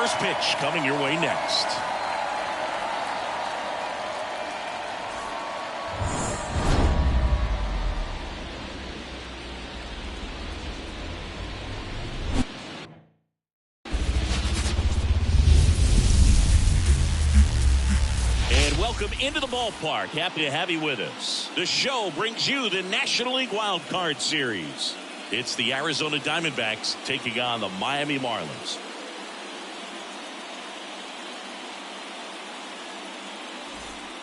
First pitch coming your way next. Welcome into the ballpark. Happy to have you with us. The show brings you the National League Wild Card Series. It's the Arizona Diamondbacks taking on the Miami Marlins.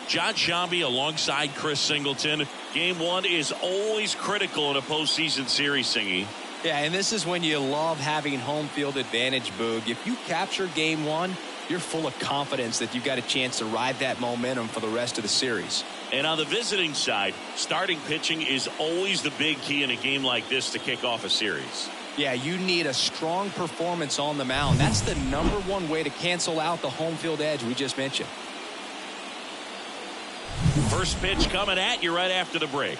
John Shambi alongside Chris Singleton. Game one is always critical in a postseason series, Singy. Yeah, and this is when you love having home field advantage, Boog. If you capture game one, you're full of confidence that you've got a chance to ride that momentum for the rest of the series. And on the visiting side, starting pitching is always the big key in a game like this to kick off a series. Yeah, you need a strong performance on the mound. That's the #1 way to cancel out the home field edge we just mentioned. First pitch coming at you right after the break.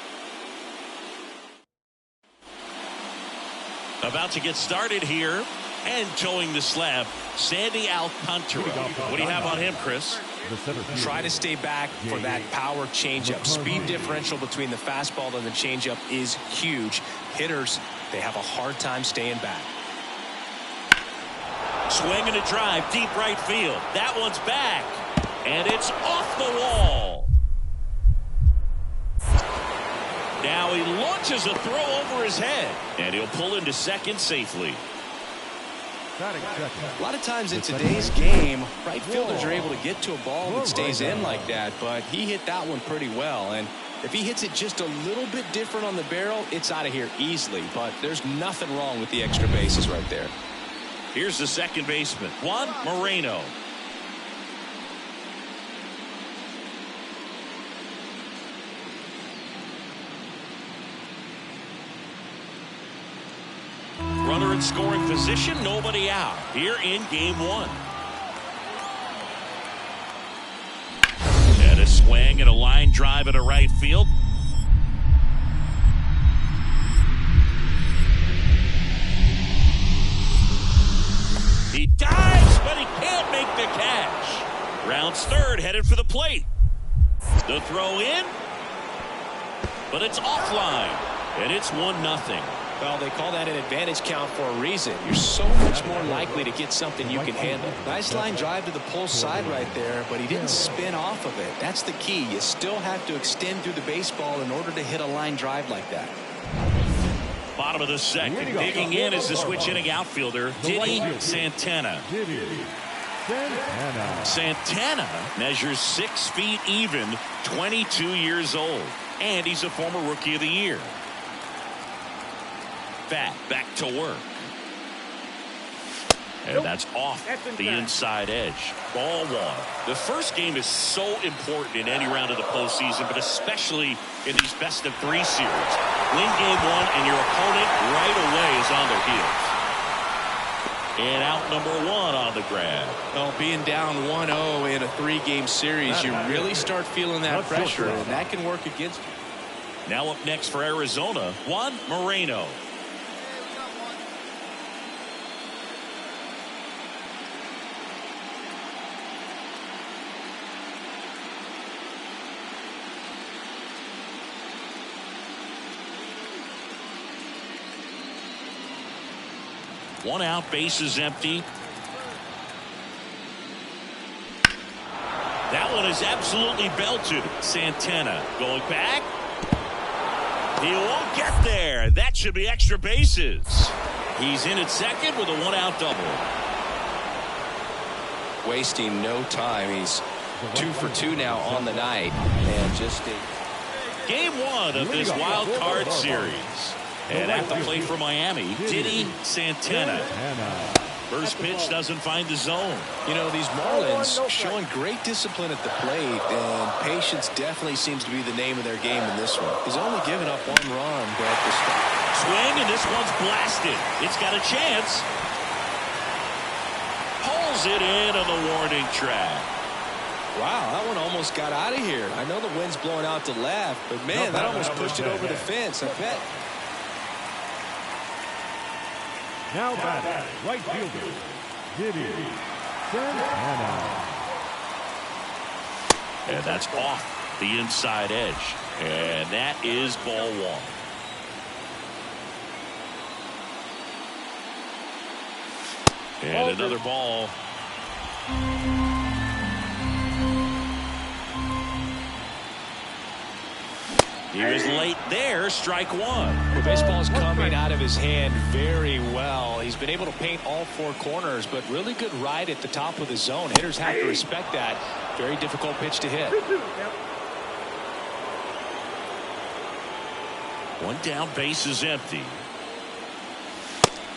About to get started here. And towing the slab, Sandy Alcantara. What do you have on him, Chris? Try to stay back for that power changeup. Speed differential between the fastball and the changeup is huge. Hitters, they have a hard time staying back. Swing and a drive, deep right field. That one's back. And it's off the wall. Now he launches a throw over his head. And he'll pull into second safely. A lot of times in today's game, right fielders are able to get to a ball that stays in like that, but he hit that one pretty well. And if he hits it just a little bit different on the barrel, it's out of here easily. But there's nothing wrong with the extra bases right there. Here's the second baseman, Juan Moreno. Runner in scoring position, nobody out here in game one. And a swing and a line drive into right field. He dives, but he can't make the catch. Rounds third, headed for the plate. The throw in, but it's offline, and it's 1-0. Well, they call that an advantage count for a reason. You're so much more likely to get something you can handle. Nice line drive to the pull side right there, but he didn't spin off of it. That's the key. You still have to extend through the baseball in order to hit a line drive like that. Bottom of the second. Digging in is the switch hitting outfielder, Diddy Santana. Santana measures 6 feet even, 22 years old, and he's a former Rookie of the Year. Back to work. And that's off the inside edge. Ball one. The first game is so important in any round of the postseason, but especially in these best-of-3 series. Win game one, and your opponent right away is on their heels. And out number 1 on the grab. Well, being down 1-0 in a 3-game series, you really start feeling that pressure, and that can work against you. Now up next for Arizona, Juan Moreno. One out, bases empty. That one is absolutely belted. Santana going back. He won't get there. That should be extra bases. He's in at second with a 1-out double. Wasting no time. He's 2 for 2 now on the night. And just game one of this wild card series. And at the plate for Miami, Diddy Santana. First pitch doesn't find the zone. You know, these Marlins showing great discipline at the plate, and patience definitely seems to be the name of their game in this one. He's only given up 1 run, but the swing, and this one's blasted. It's got a chance. Pulls it in on the warning track. Wow, that one almost got out of here. I know the wind's blowing out to left, but man, that almost pushed it over the fence. I bet. Now batting, right fielder, Diddy And that's off the inside edge. And that is ball one. And another ball. He was late there, strike one. The baseball is coming out of his hand very well. He's been able to paint all four corners, but really good ride at the top of the zone. Hitters have to respect that. Very difficult pitch to hit. One down, base is empty.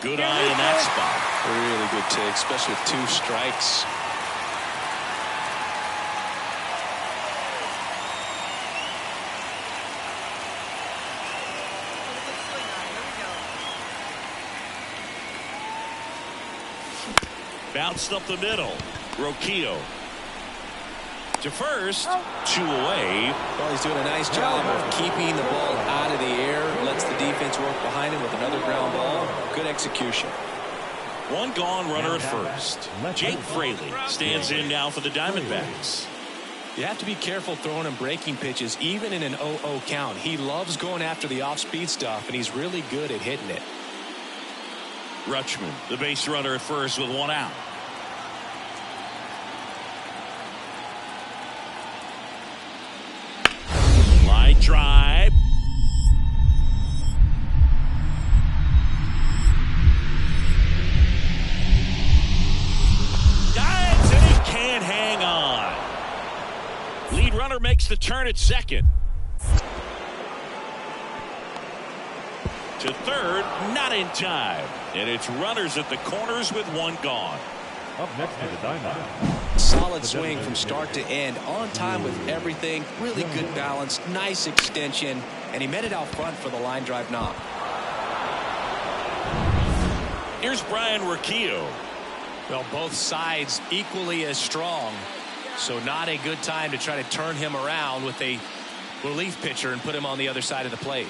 Good eye in that spot. Really good take, especially with two strikes. Bounced up the middle. Roquillo to first, 2 away. Well, he's doing a nice job of keeping the ball out of the air. Lets the defense work behind him with another ground ball. Good execution. One gone, runner at first. Jake Fraley stands in now for the Diamondbacks. You have to be careful throwing him breaking pitches, even in an 0-0 count. He loves going after the off-speed stuff, and he's really good at hitting it. Rutschman, the base runner at first with one out. Line drive. Dives and he can't hang on. Lead runner makes the turn at second. To third, not in time. And it's runners at the corners with one gone. Up next to the Diamondbacks. Solid swing from start to end. On time with everything. Really good balance. Nice extension. And he met it out front for the line drive knock. Here's Brian Roquillo. Well, both sides equally as strong. So not a good time to try to turn him around with a relief pitcher and put him on the other side of the plate.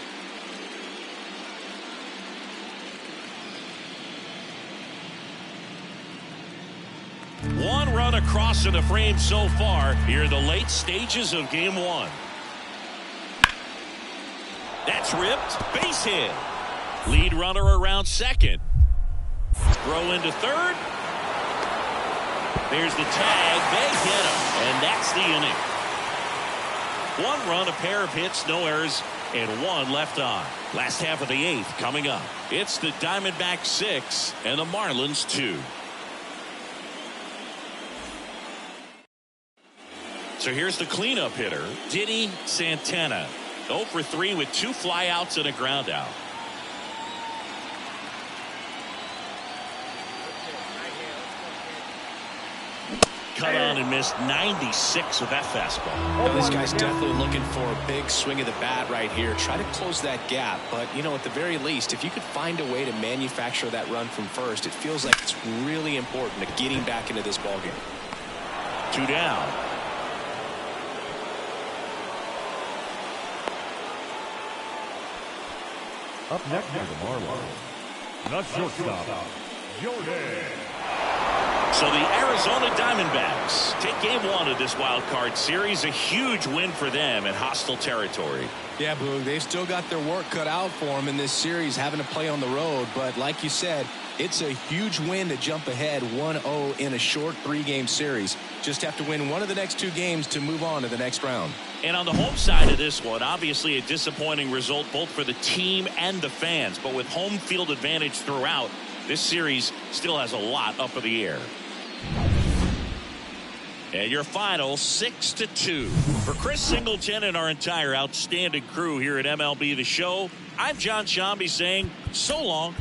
One run across in the frame so far here in the late stages of game one. That's ripped. Base hit. Lead runner around second. Throw into third. There's the tag. They hit him. And that's the inning. One run, a pair of hits, no errors, and one left on. Last half of the eighth coming up. It's the Diamondbacks 6 and the Marlins 2. So here's the cleanup hitter, Diddy Santana. 0 for 3 with 2 flyouts and a ground out. Cut on and missed 96 with that fastball. Well, this guy's definitely looking for a big swing of the bat right here. Try to close that gap. But, you know, at the very least, if you could find a way to manufacture that run from first, it feels like it's really important to getting back into this ballgame. 2 down. Up next to the Marlins. The shortstop, Jordan. So the Arizona Diamondbacks take game one of this wild card series. A huge win for them in hostile territory. Yeah, Boog, they've still got their work cut out for them in this series, having to play on the road. But like you said, it's a huge win to jump ahead 1-0 in a short 3-game series. Just have to win one of the next 2 games to move on to the next round. And on the home side of this one, obviously a disappointing result both for the team and the fans. But with home field advantage throughout, this series still has a lot up in the air. And your final 6-2. For Chris Singleton and our entire outstanding crew here at MLB The Show, I'm John Shambi saying so long.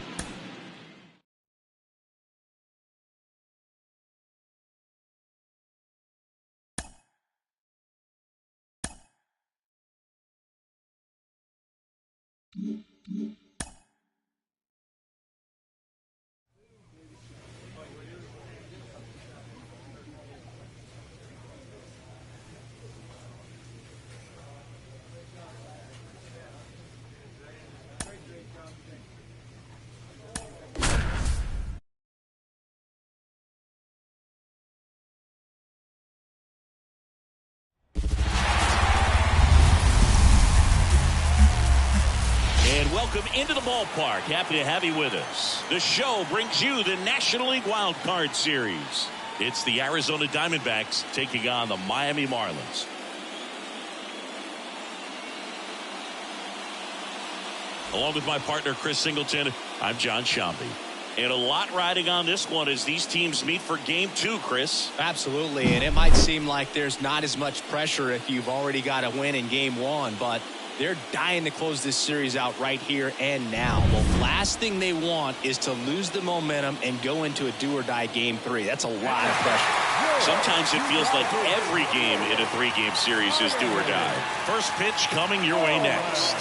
welcome into the ballpark. Happy to have you with us. The show brings you the National League Wild Card Series. It's the Arizona Diamondbacks taking on the Miami Marlins. Along with my partner, Chris Singleton, I'm John Shambi. And a lot riding on this one as these teams meet for Game 2, Chris. Absolutely, and it might seem like there's not as much pressure if you've already got a win in Game 1, but they're dying to close this series out right here and now. The last thing they want is to lose the momentum and go into a do-or-die Game 3. That's a lot of pressure. Sometimes it feels like every game in a 3-game series is do or die. First pitch coming your way next.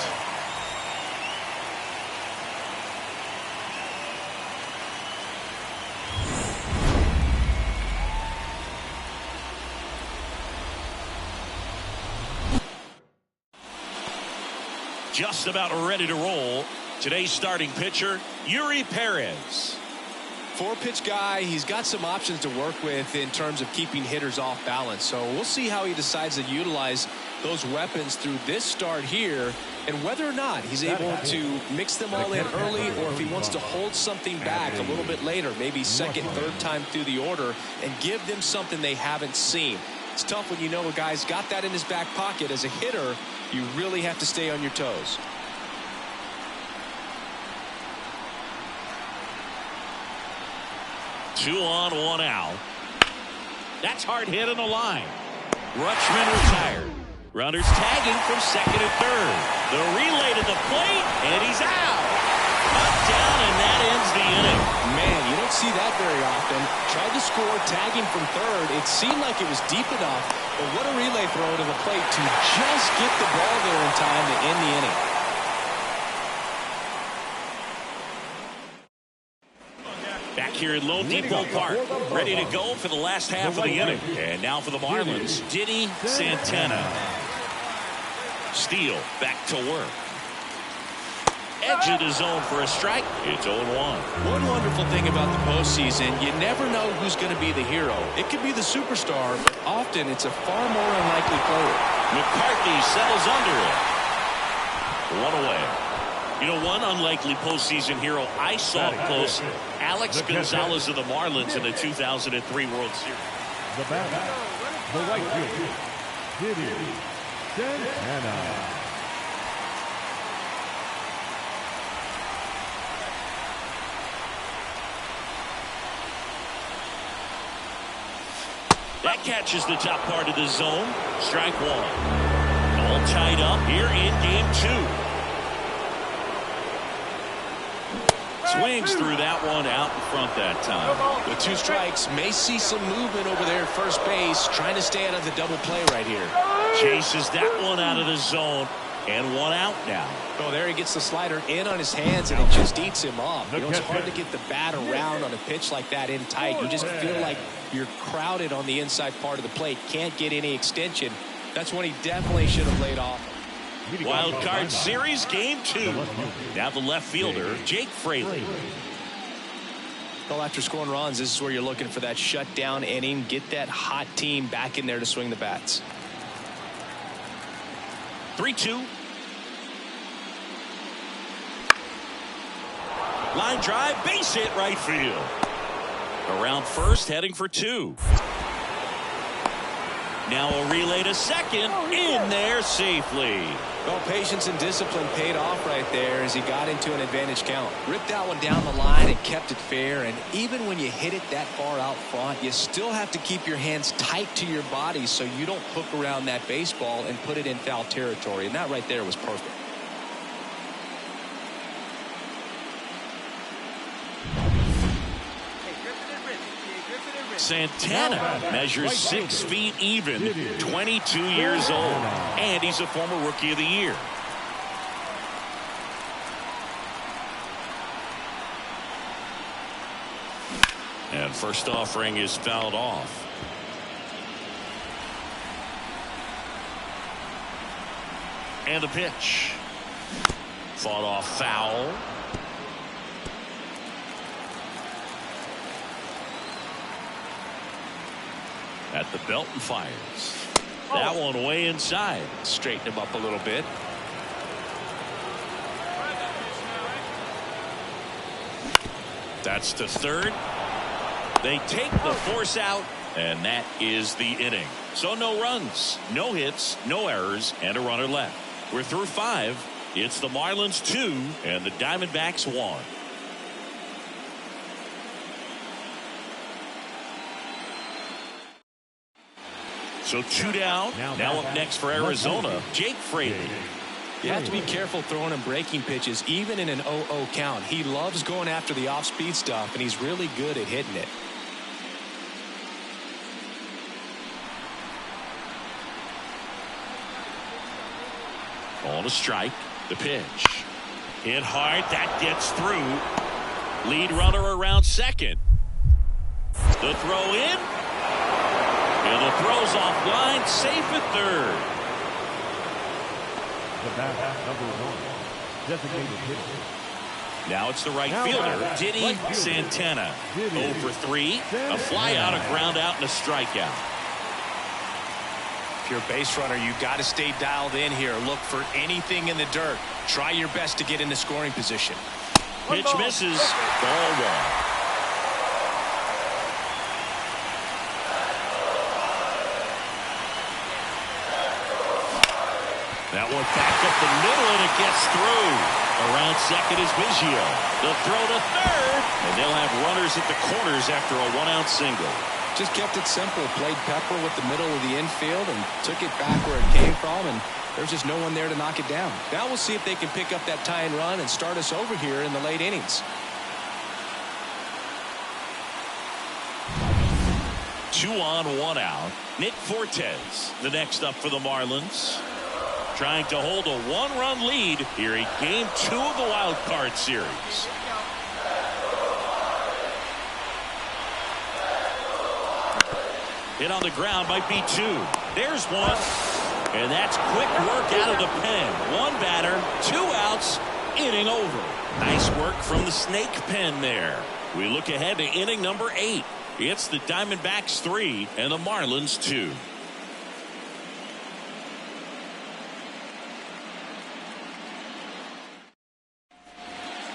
Just about ready to roll. Today's starting pitcher, Yuri Perez. 4-pitch guy. He's got some options to work with in terms of keeping hitters off balance. So we'll see how he decides to utilize those weapons through this start here and whether or not he's able to mix them all in early or if he wants to hold something back a little bit later, maybe second, third time through the order and give them something they haven't seen. It's tough when you know a guy's got that in his back pocket. As a hitter, you really have to stay on your toes. Two on, one out. That's hard hit on the line. Rutschman retired. Runners tagging from second and third. The relay to the plate, and he's out. Up, down, and that ends the inning. Man, you don't see that very often. Tried to score, tagging from third. It seemed like it was deep enough, but what a relay throw to the plate to just get the ball there in time to end the inning. Back here in Lone Depot Park, ready to go for the last half of the inning. And now for the Marlins, Diddy Santana. Steele back to work. Edge of the zone for a strike. It's 0-1. One wonderful thing about the postseason, you never know who's going to be the hero. It could be the superstar, but often it's a far more unlikely player. McCarthy settles under it. One away. You know, one unlikely postseason hero I saw up close, Alex Gonzalez of the Marlins in the 2003 World Series. The batter, the right fielder, Diddy Santana. That catches the top part of the zone. Strike one. All tied up here in Game 2. Swings through that one out in front that time. With 2 strikes, may see some movement over there at first base, trying to stay out of the double play right here. Chases that one out of the zone, and one out now. Oh, there he gets the slider in on his hands, and it just eats him up. You know, it's hard to get the bat around on a pitch like that in tight. You just feel like you're crowded on the inside part of the plate. Can't get any extension. That's when he definitely should have laid off. Wild Card Series Game 2. Now the left fielder, Jake Fraley. Well, after scoring runs, this is where you're looking for that shutdown inning. Get that hot team back in there to swing the bats. 3-2. Line drive, base hit right field. Around first, heading for 2. Now a relay to second, in there safely. Well, patience and discipline paid off right there as he got into an advantage count. Ripped that one down the line and kept it fair. And even when you hit it that far out front, you still have to keep your hands tight to your body so you don't hook around that baseball and put it in foul territory. And that right there was perfect. Santana measures 6 feet even, 22 years old, and he's a former Rookie of the Year. And first offering is fouled off. And the pitch. Fought off foul. At the belt and fires. That one way inside. Straighten him up a little bit. That's to third. They take the force out, and that is the inning. So no runs, no hits, no errors, and a runner left. We're through 5. It's the Marlins 2 and the Diamondbacks 1. So 2 down. Now up next for Arizona, Jake Fraley. You have to be careful throwing him breaking pitches, even in an 0-0 count. He loves going after the off-speed stuff, and he's really good at hitting it. On a strike, the pitch. Hit hard, that gets through. Lead runner around second. The throw in. And the throw's offline, safe at third. The bat, number 1, designated hitter. Now it's the right fielder, Diddy Santana. 0 for 3, a fly out, a ground out, and a strikeout. If you're a base runner, you got to stay dialed in here. Look for anything in the dirt. Try your best to get into scoring position. Pitch misses. Ball 1. That one back up the middle, and it gets through. Around second is Biggio. The throw to third, and they'll have runners at the corners after a 1-out single. Just kept it simple. Played pepper with the middle of the infield and took it back where it came from, and there's just no one there to knock it down. Now we'll see if they can pick up that tying run and start us over here in the late innings. 2 on, 1 out. Nick Fortes, the next up for the Marlins. Trying to hold a 1-run lead here in Game 2 of the Wild Card Series. Hit on the ground might be 2. There's 1. And that's quick work out of the pen. 1 batter, 2 outs, inning over. Nice work from the snake pen there. We look ahead to inning number 8. It's the Diamondbacks 3 and the Marlins 2.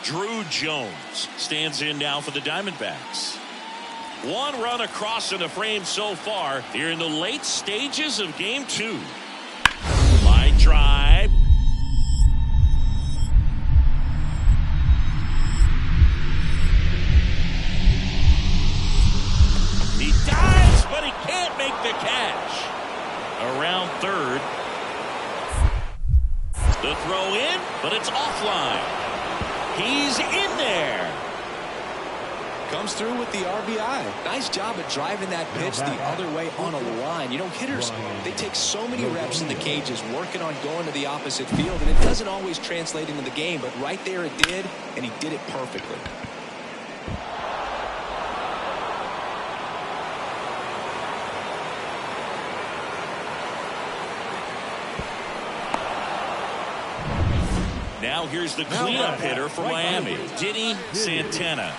Drew Jones stands in now for the Diamondbacks. 1 run across in the frame so far here in the late stages of Game 2. Line drive. He dives, but he can't make the catch. Around third. The throw in, but it's offline. He's in there. Comes through with the RBI. Nice job at driving that pitch the other way on a line. You know, hitters, they take so many reps in the cages working on going to the opposite field, and it doesn't always translate into the game, but right there it did, and he did it perfectly. Now here's the cleanup hitter for Miami, Diddy Santana.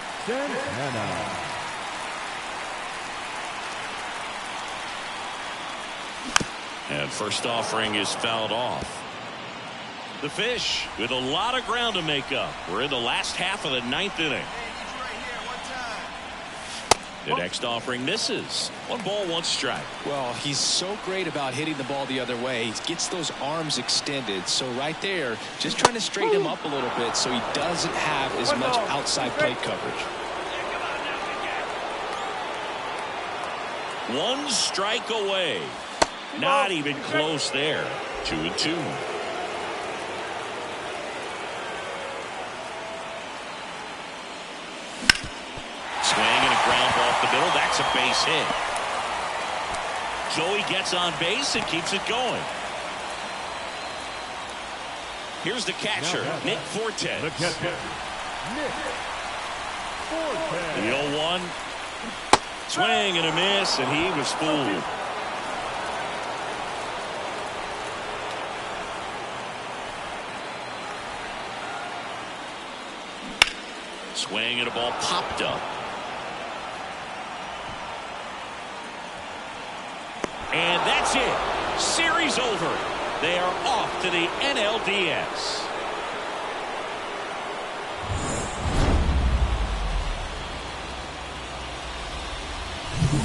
And first offering is fouled off. The Fish with a lot of ground to make up. We're in the last half of the 9th inning. The next offering misses. 1 ball, 1 strike. Well, he's so great about hitting the ball the other way. He gets those arms extended. So right there, just trying to straighten him up a little bit so he doesn't have as much outside plate coverage. 1 strike away. Not even close there. 2-2. Swing and a ground ball off the middle. That's a base hit. Joey gets on base and keeps it going. Here's the catcher, Nick Fortes. The catcher, Nick Fortes. The 0-1. Swing and a miss, and he was fooled. Swing and a ball popped up. And that's it. Series over. They are off to the NLDS. The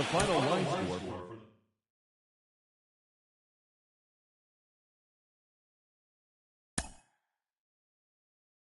final line score